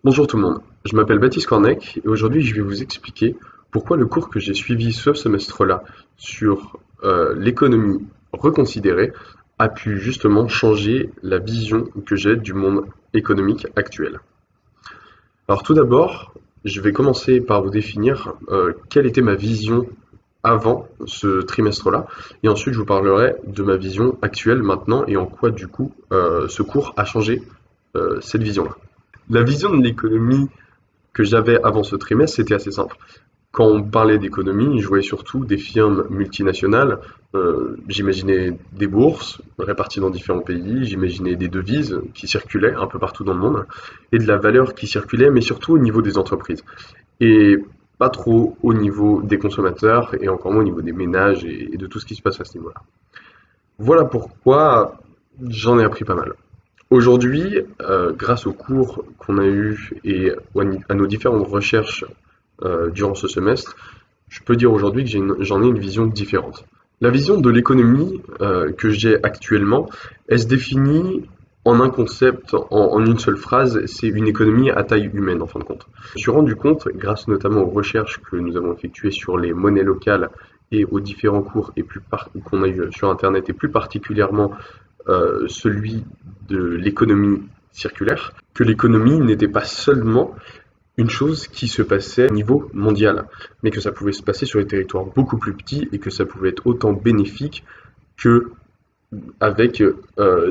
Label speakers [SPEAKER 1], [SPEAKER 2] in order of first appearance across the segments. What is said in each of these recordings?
[SPEAKER 1] Bonjour tout le monde, je m'appelle Baptiste Cornec et aujourd'hui je vais vous expliquer pourquoi le cours que j'ai suivi ce semestre-là sur l'économie reconsidérée a pu justement changer la vision que j'ai du monde économique actuel. Alors tout d'abord, je vais commencer par vous définir quelle était ma vision avant ce trimestre-là et ensuite je vous parlerai de ma vision actuelle maintenant et en quoi du coup ce cours a changé cette vision-là. La vision de l'économie que j'avais avant ce trimestre, c'était assez simple. Quand on parlait d'économie, je voyais surtout des firmes multinationales. J'imaginais des bourses réparties dans différents pays, j'imaginais des devises qui circulaient un peu partout dans le monde, et de la valeur qui circulait, mais surtout au niveau des entreprises. Et pas trop au niveau des consommateurs, et encore moins au niveau des ménages et de tout ce qui se passe à ce niveau-là. Voilà pourquoi j'en ai appris pas mal. Aujourd'hui, grâce aux cours qu'on a eus et à nos différentes recherches durant ce semestre, je peux dire aujourd'hui que j'en ai une vision différente. La vision de l'économie que j'ai actuellement, elle se définit en un concept, en une seule phrase, c'est une économie à taille humaine en fin de compte. Je me suis rendu compte, grâce notamment aux recherches que nous avons effectuées sur les monnaies locales et aux différents cours qu'on a eu sur Internet et plus particulièrement celui de l'économie circulaire, que l'économie n'était pas seulement une chose qui se passait au niveau mondial, mais que ça pouvait se passer sur des territoires beaucoup plus petits et que ça pouvait être autant bénéfique que avec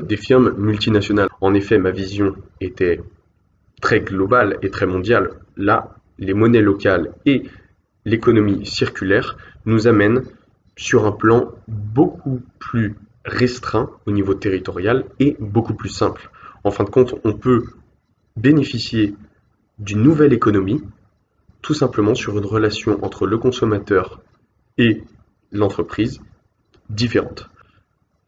[SPEAKER 1] des firmes multinationales. En effet, ma vision était très globale et très mondiale. Là, les monnaies locales et l'économie circulaire nous amènent sur un plan beaucoup plus restreint au niveau territorial et beaucoup plus simple. En fin de compte, on peut bénéficier d'une nouvelle économie tout simplement sur une relation entre le consommateur et l'entreprise différente,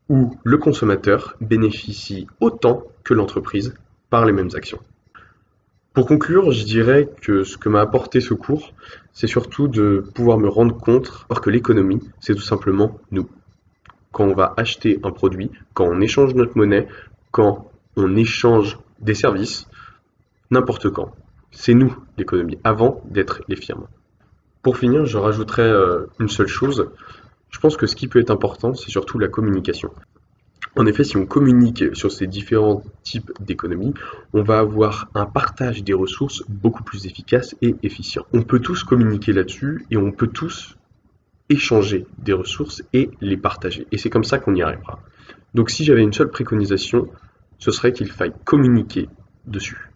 [SPEAKER 1] où le consommateur bénéficie autant que l'entreprise par les mêmes actions. Pour conclure, je dirais que ce que m'a apporté ce cours, c'est surtout de pouvoir me rendre compte que l'économie, c'est tout simplement nous. Quand on va acheter un produit, quand on échange notre monnaie, quand on échange des services, n'importe quand. C'est nous l'économie, avant d'être les firmes. Pour finir, je rajouterai une seule chose. Je pense que ce qui peut être important, c'est surtout la communication. En effet, si on communique sur ces différents types d'économies, on va avoir un partage des ressources beaucoup plus efficace et efficient. On peut tous communiquer là-dessus et on peut tous échanger des ressources et les partager. Et c'est comme ça qu'on y arrivera. Donc si j'avais une seule préconisation, ce serait qu'il faille communiquer dessus.